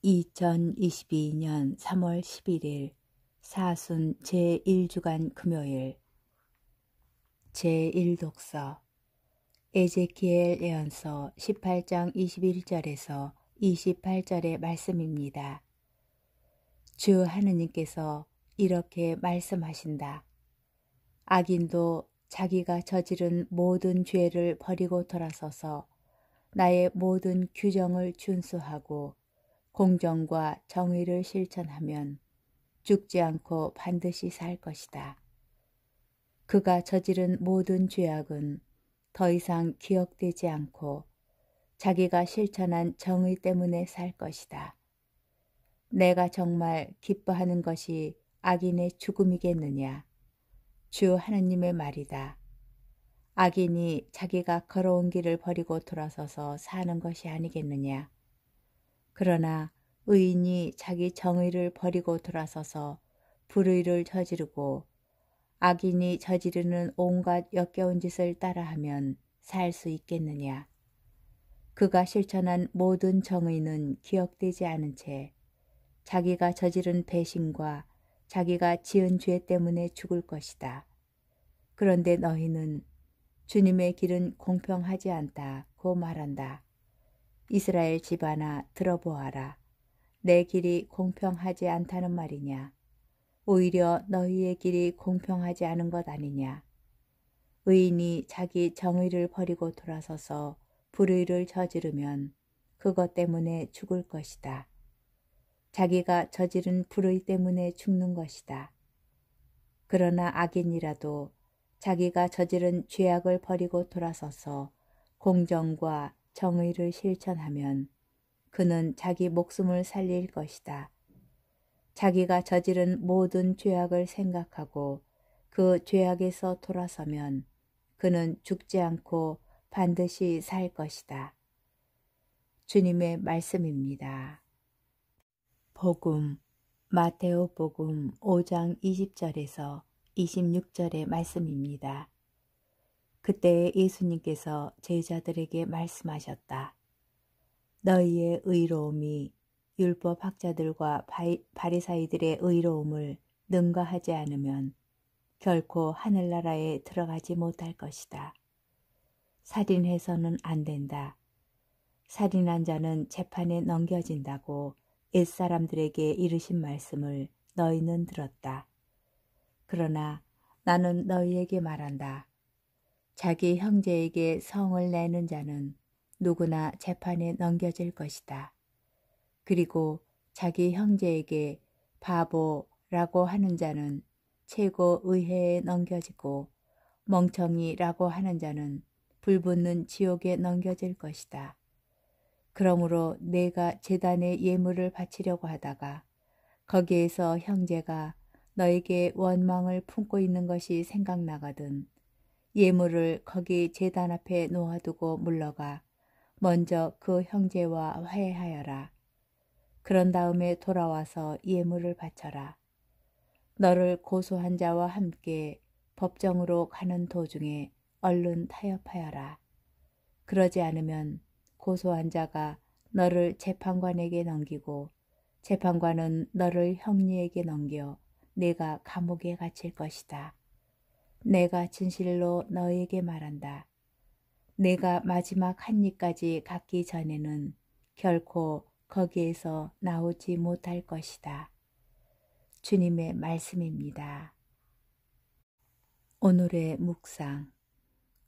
2022년 3월 11일 사순 제1주간 금요일 제1독서 에제키엘 예언서 18장 21절에서 28절의 말씀입니다. 주 하느님께서 이렇게 말씀하신다. 악인도 자기가 저지른 모든 죄를 버리고 돌아서서 나의 모든 규정을 준수하고 공정과 정의를 실천하면 죽지 않고 반드시 살 것이다. 그가 저지른 모든 죄악은 더 이상 기억되지 않고 자기가 실천한 정의 때문에 살 것이다. 내가 정말 기뻐하는 것이 악인의 죽음이겠느냐? 주 하느님의 말이다. 악인이 자기가 걸어온 길을 버리고 돌아서서 사는 것이 아니겠느냐? 그러나 의인이 자기 정의를 버리고 돌아서서 불의를 저지르고 악인이 저지르는 온갖 역겨운 짓을 따라하면 살 수 있겠느냐? 그가 실천한 모든 정의는 기억되지 않은 채 자기가 저지른 배신과 자기가 지은 죄 때문에 죽을 것이다. 그런데 너희는 주님의 길은 공평하지 않다고 말한다. 이스라엘 집안아 들어보아라. 내 길이 공평하지 않다는 말이냐? 오히려 너희의 길이 공평하지 않은 것 아니냐? 의인이 자기 정의를 버리고 돌아서서 불의를 저지르면 그것 때문에 죽을 것이다. 자기가 저지른 불의 때문에 죽는 것이다. 그러나 악인이라도 자기가 저지른 죄악을 버리고 돌아서서 공정과 정의를 실천하면 그는 자기 목숨을 살릴 것이다. 자기가 저지른 모든 죄악을 생각하고 그 죄악에서 돌아서면 그는 죽지 않고 반드시 살 것이다. 주님의 말씀입니다. 복음, 마테오 복음 5장 20절에서 26절의 말씀입니다. 그때 예수님께서 제자들에게 말씀하셨다. 너희의 의로움이 율법 학자들과 바리사이들의 의로움을 능가하지 않으면 결코 하늘나라에 들어가지 못할 것이다. 살인해서는 안 된다. 살인한 자는 재판에 넘겨진다고 옛사람들에게 이르신 말씀을 너희는 들었다. 그러나 나는 너희에게 말한다. 자기 형제에게 성을 내는 자는 누구나 재판에 넘겨질 것이다. 그리고 자기 형제에게 바보라고 하는 자는 최고 의회에 넘겨지고 멍청이라고 하는 자는 불붙는 지옥에 넘겨질 것이다. 그러므로 내가 제단에 예물을 바치려고 하다가 거기에서 형제가 너에게 원망을 품고 있는 것이 생각나거든 예물을 거기 제단 앞에 놓아두고 물러가 먼저 그 형제와 화해하여라. 그런 다음에 돌아와서 예물을 바쳐라. 너를 고소한 자와 함께 법정으로 가는 도중에 얼른 타협하여라. 그러지 않으면 고소한 자가 너를 재판관에게 넘기고 재판관은 너를 형리에게 넘겨 네가 감옥에 갇힐 것이다. 내가 진실로 너에게 말한다. 내가 마지막 한 입까지 갖기 전에는 결코 거기에서 나오지 못할 것이다. 주님의 말씀입니다. 오늘의 묵상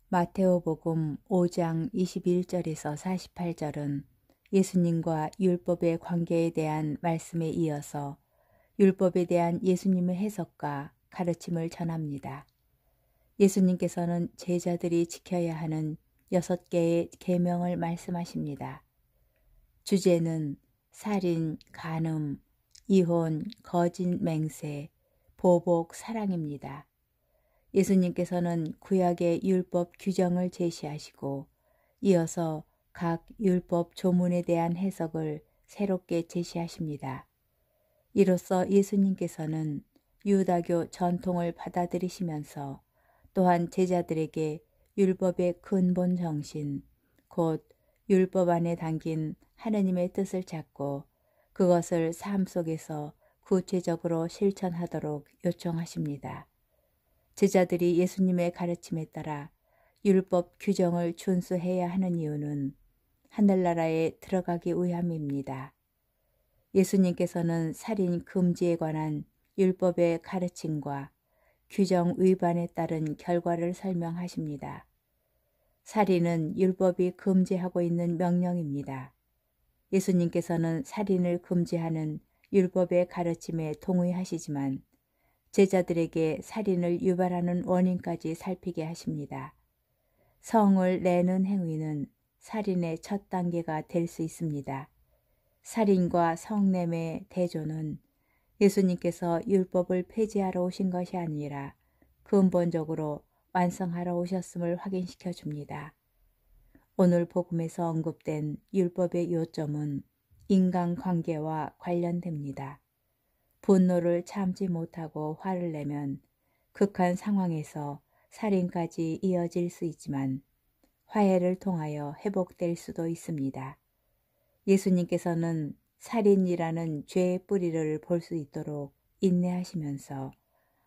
마테오복음 5장 21절에서 48절은 예수님과 율법의 관계에 대한 말씀에 이어서 율법에 대한 예수님의 해석과 가르침을 전합니다. 예수님께서는 제자들이 지켜야 하는 6개의 계명을 말씀하십니다. 주제는 살인, 간음, 이혼, 거짓 맹세, 보복, 사랑입니다. 예수님께서는 구약의 율법 규정을 제시하시고 이어서 각 율법 조문에 대한 해석을 새롭게 제시하십니다. 이로써 예수님께서는 유다교 전통을 받아들이시면서 또한 제자들에게 율법의 근본 정신, 곧 율법 안에 담긴 하느님의 뜻을 찾고 그것을 삶 속에서 구체적으로 실천하도록 요청하십니다. 제자들이 예수님의 가르침에 따라 율법 규정을 준수해야 하는 이유는 하늘나라에 들어가기 위함입니다. 예수님께서는 살인 금지에 관한 율법의 가르침과 규정 위반에 따른 결과를 설명하십니다. 살인은 율법이 금지하고 있는 명령입니다. 예수님께서는 살인을 금지하는 율법의 가르침에 동의하시지만 제자들에게 살인을 유발하는 원인까지 살피게 하십니다. 성을 내는 행위는 살인의 첫 단계가 될 수 있습니다. 살인과 성냄의 대조는 예수님께서 율법을 폐지하러 오신 것이 아니라 근본적으로 완성하러 오셨음을 확인시켜 줍니다. 오늘 복음에서 언급된 율법의 요점은 인간관계와 관련됩니다. 분노를 참지 못하고 화를 내면 극한 상황에서 살인까지 이어질 수 있지만 화해를 통하여 회복될 수도 있습니다. 예수님께서는 살인이라는 죄의 뿌리를 볼 수 있도록 인내하시면서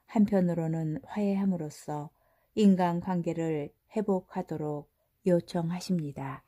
한편으로는 화해함으로써 인간관계를 회복하도록 요청하십니다.